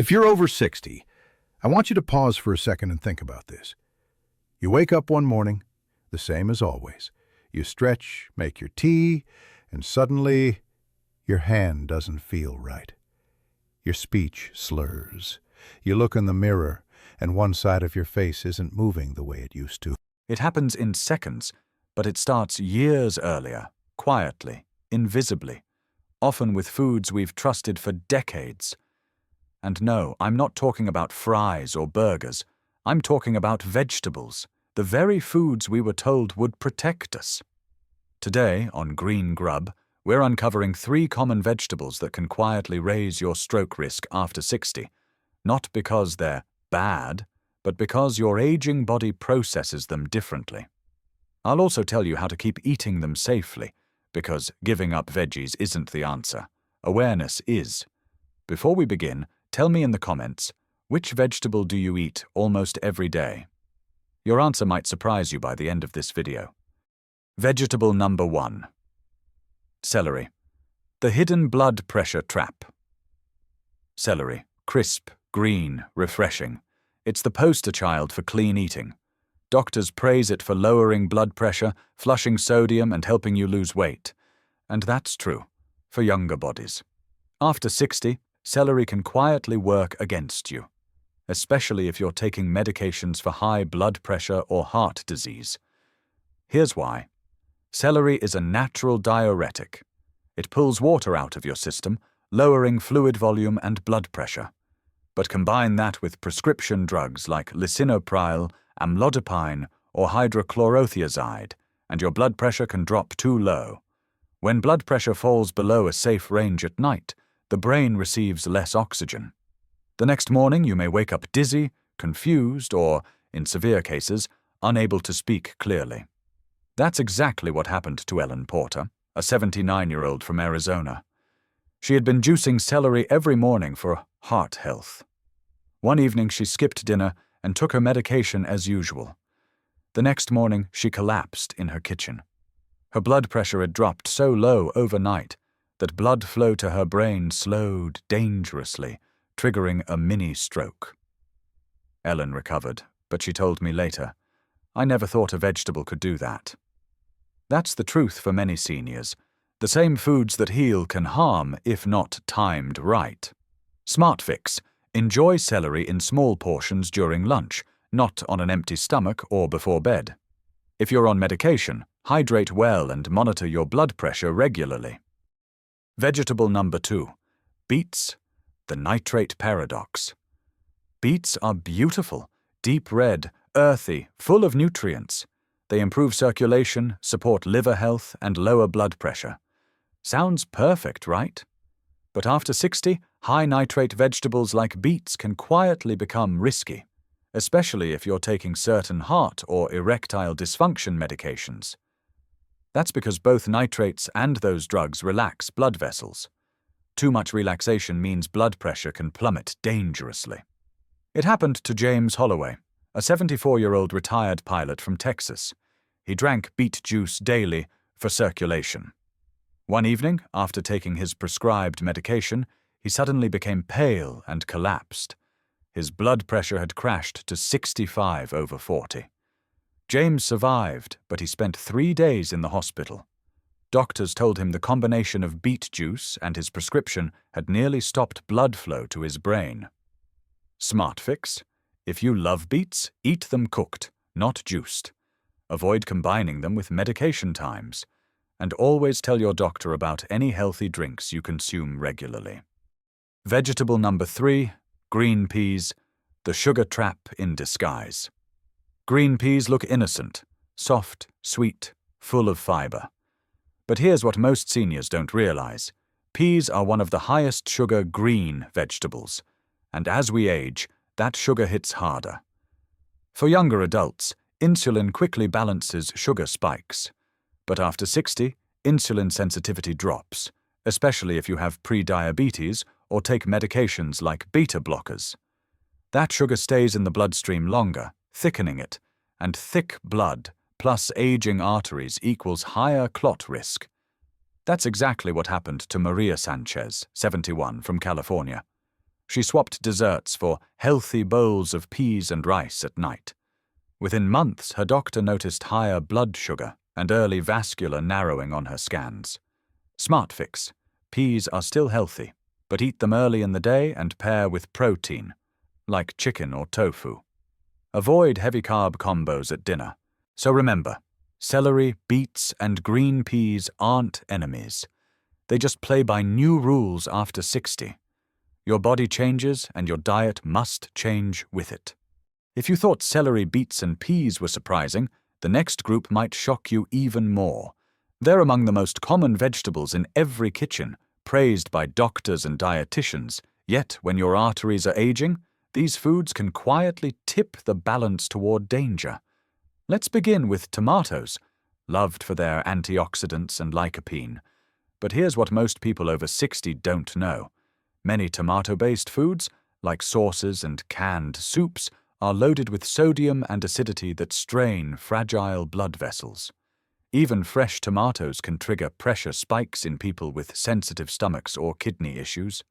If you're over 60, I want you to pause for a second and think about this. You wake up one morning, the same as always. You stretch, make your tea, and suddenly your hand doesn't feel right. Your speech slurs. You look in the mirror, and one side of your face isn't moving the way it used to. It happens in seconds, but it starts years earlier, quietly, invisibly, often with foods we've trusted for decades. And no, I'm not talking about fries or burgers. I'm talking about vegetables, the very foods we were told would protect us. Today, on Green Grub, we're uncovering 3 common vegetables that can quietly raise your stroke risk after 60, not because they're bad, but because your aging body processes them differently. I'll also tell you how to keep eating them safely, because giving up veggies isn't the answer. Awareness is. Before we begin, tell me in the comments, which vegetable do you eat almost every day? Your answer might surprise you by the end of this video. Vegetable number 1. Celery. The hidden blood pressure trap. Celery. Crisp, green, refreshing. It's the poster child for clean eating. Doctors praise it for lowering blood pressure, flushing sodium, and helping you lose weight. And that's true, for younger bodies. After 60, celery can quietly work against you, especially if you're taking medications for high blood pressure or heart disease. Here's why. Celery is a natural diuretic. It pulls water out of your system, lowering fluid volume and blood pressure. But combine that with prescription drugs like lisinopril, amlodipine, or hydrochlorothiazide, and your blood pressure can drop too low. When blood pressure falls below a safe range at night, the brain receives less oxygen. The next morning you may wake up dizzy, confused, or, in severe cases, unable to speak clearly. That's exactly what happened to Ellen Porter, a 79-year-old from Arizona. She had been juicing celery every morning for heart health. One evening she skipped dinner and took her medication as usual. The next morning she collapsed in her kitchen. Her blood pressure had dropped so low overnight that blood flow to her brain slowed dangerously, triggering a mini-stroke. Ellen recovered, but she told me later, "I never thought a vegetable could do that." That's the truth for many seniors. The same foods that heal can harm if not timed right. Smart fix. Enjoy celery in small portions during lunch, not on an empty stomach or before bed. If you're on medication, hydrate well and monitor your blood pressure regularly. Vegetable number 2. Beets. The nitrate paradox. Beets are beautiful, deep red, earthy, full of nutrients. They improve circulation, support liver health, and lower blood pressure. Sounds perfect, right? But after 60, high nitrate vegetables like beets can quietly become risky, especially if you're taking certain heart or erectile dysfunction medications. That's because both nitrates and those drugs relax blood vessels. Too much relaxation means blood pressure can plummet dangerously. It happened to James Holloway, a 74-year-old retired pilot from Texas. He drank beet juice daily for circulation. One evening, after taking his prescribed medication, he suddenly became pale and collapsed. His blood pressure had crashed to 65/40. James survived, but he spent 3 days in the hospital. Doctors told him the combination of beet juice and his prescription had nearly stopped blood flow to his brain. Smart fix. If you love beets, eat them cooked, not juiced. Avoid combining them with medication times. And always tell your doctor about any healthy drinks you consume regularly. Vegetable number 3. Green peas. The sugar trap in disguise. Green peas look innocent, soft, sweet, full of fiber. But here's what most seniors don't realize. Peas are one of the highest sugar green vegetables, and as we age, that sugar hits harder. For younger adults, insulin quickly balances sugar spikes. But after 60, insulin sensitivity drops, especially if you have pre-diabetes or take medications like beta blockers. That sugar stays in the bloodstream longer, thickening it, and thick blood plus aging arteries equals higher clot risk. That's exactly what happened to Maria Sanchez, 71, from California. She swapped desserts for healthy bowls of peas and rice at night. Within months, her doctor noticed higher blood sugar and early vascular narrowing on her scans. Smart fix. Peas are still healthy, but eat them early in the day and pair with protein, like chicken or tofu. Avoid heavy carb combos at dinner. So remember, celery, beets, and green peas aren't enemies. They just play by new rules after 60. Your body changes and your diet must change with it. If you thought celery, beets, and peas were surprising, the next group might shock you even more. They're among the most common vegetables in every kitchen, praised by doctors and dietitians. Yet, when your arteries are aging, these foods can quietly tip the balance toward danger. Let's begin with tomatoes, loved for their antioxidants and lycopene. But here's what most people over 60 don't know. Many tomato-based foods, like sauces and canned soups, are loaded with sodium and acidity that strain fragile blood vessels. Even fresh tomatoes can trigger pressure spikes in people with sensitive stomachs or kidney issues.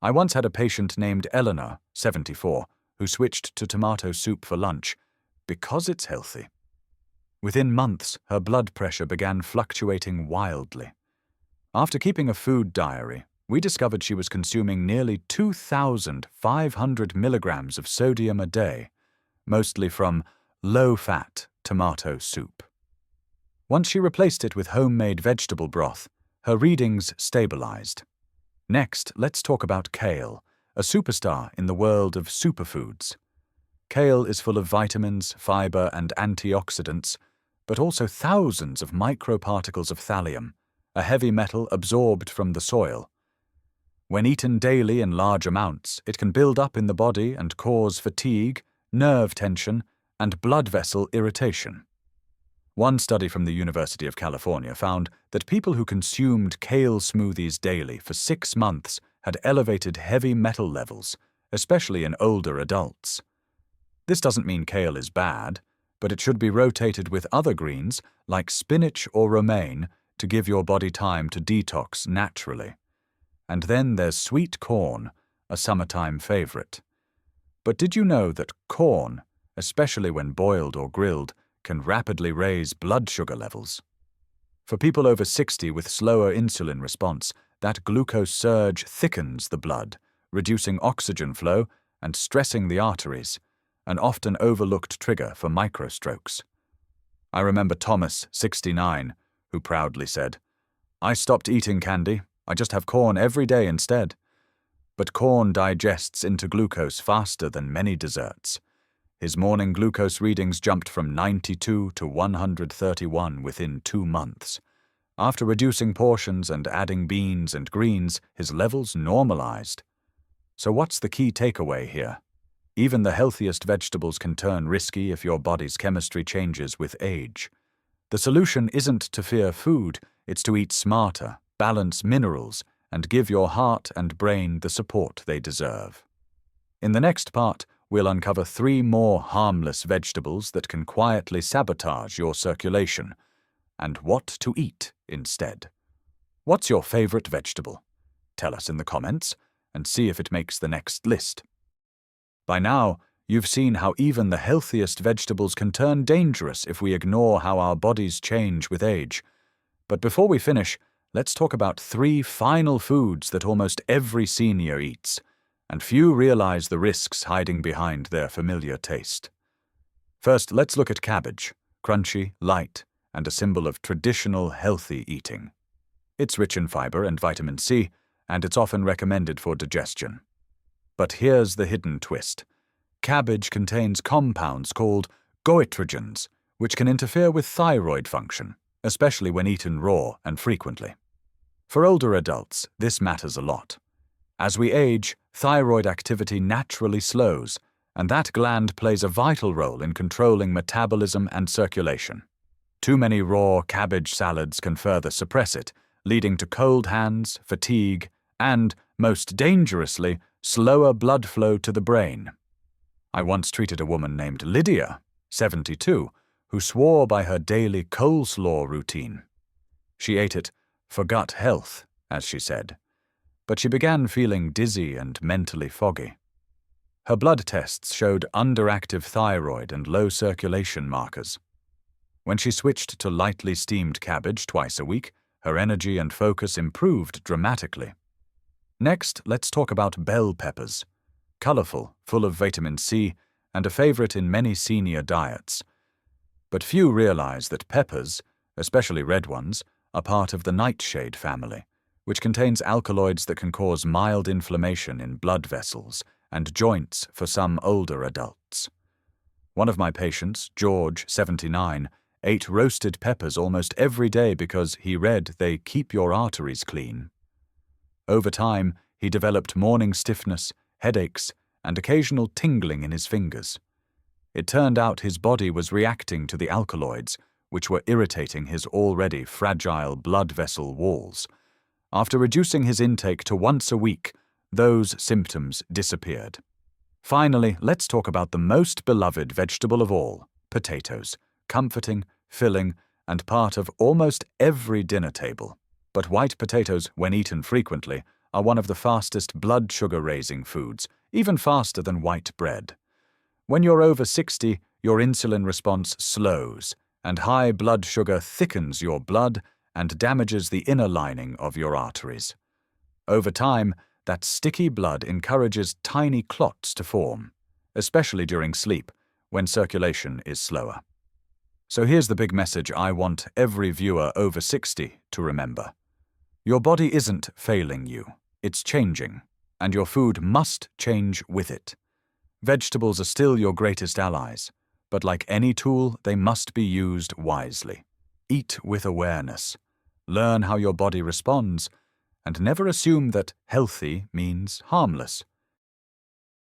I once had a patient named Eleanor, 74, who switched to tomato soup for lunch because it's healthy. Within months, her blood pressure began fluctuating wildly. After keeping a food diary, we discovered she was consuming nearly 2,500 milligrams of sodium a day, mostly from low-fat tomato soup. Once she replaced it with homemade vegetable broth, her readings stabilized. Next, let's talk about kale, a superstar in the world of superfoods. Kale is full of vitamins, fiber, and antioxidants, but also thousands of microparticles of thallium, a heavy metal absorbed from the soil. When eaten daily in large amounts, it can build up in the body and cause fatigue, nerve tension, and blood vessel irritation. One study from the University of California found that people who consumed kale smoothies daily for 6 months had elevated heavy metal levels, especially in older adults. This doesn't mean kale is bad, but it should be rotated with other greens like spinach or romaine to give your body time to detox naturally. And then there's sweet corn, a summertime favorite. But did you know that corn, especially when boiled or grilled, can rapidly raise blood sugar levels? For people over 60 with slower insulin response, that glucose surge thickens the blood, reducing oxygen flow and stressing the arteries, an often overlooked trigger for microstrokes. I remember Thomas, 69, who proudly said, "I stopped eating candy, I just have corn every day instead." But corn digests into glucose faster than many desserts. His morning glucose readings jumped from 92 to 131 within 2 months. After reducing portions and adding beans and greens, his levels normalized. So what's the key takeaway here? Even the healthiest vegetables can turn risky if your body's chemistry changes with age. The solution isn't to fear food, it's to eat smarter, balance minerals, and give your heart and brain the support they deserve. In the next part, we'll uncover 3 more harmless vegetables that can quietly sabotage your circulation, and what to eat instead. What's your favorite vegetable? Tell us in the comments, and see if it makes the next list. By now, you've seen how even the healthiest vegetables can turn dangerous if we ignore how our bodies change with age. But before we finish, let's talk about 3 final foods that almost every senior eats, and few realize the risks hiding behind their familiar taste. First, let's look at cabbage, crunchy, light, and a symbol of traditional healthy eating. It's rich in fiber and vitamin C, and it's often recommended for digestion. But here's the hidden twist. Cabbage contains compounds called goitrogens, which can interfere with thyroid function, especially when eaten raw and frequently. For older adults, this matters a lot. As we age, thyroid activity naturally slows, and that gland plays a vital role in controlling metabolism and circulation. Too many raw cabbage salads can further suppress it, leading to cold hands, fatigue, and, most dangerously, slower blood flow to the brain. I once treated a woman named Lydia, 72, who swore by her daily coleslaw routine. She ate it for gut health, as she said. but she began feeling dizzy and mentally foggy. Her blood tests showed underactive thyroid and low circulation markers. When she switched to lightly steamed cabbage twice a week, her energy and focus improved dramatically. Next, let's talk about bell peppers. Colorful, full of vitamin C, and a favorite in many senior diets. But few realize that peppers, especially red ones, are part of the nightshade family, which contains alkaloids that can cause mild inflammation in blood vessels and joints for some older adults. One of my patients, George, 79, ate roasted peppers almost every day because he read they keep your arteries clean. Over time, he developed morning stiffness, headaches, and occasional tingling in his fingers. It turned out his body was reacting to the alkaloids, which were irritating his already fragile blood vessel walls. After reducing his intake to once a week, those symptoms disappeared. Finally, let's talk about the most beloved vegetable of all, potatoes, comforting, filling, and part of almost every dinner table. But white potatoes, when eaten frequently, are one of the fastest blood sugar-raising foods, even faster than white bread. When you're over 60, your insulin response slows, and high blood sugar thickens your blood and damages the inner lining of your arteries. Over time, that sticky blood encourages tiny clots to form, especially during sleep, when circulation is slower. So here's the big message I want every viewer over 60 to remember. Your body isn't failing you, it's changing, and your food must change with it. Vegetables are still your greatest allies, but like any tool, they must be used wisely. Eat with awareness. Learn how your body responds, and never assume that healthy means harmless.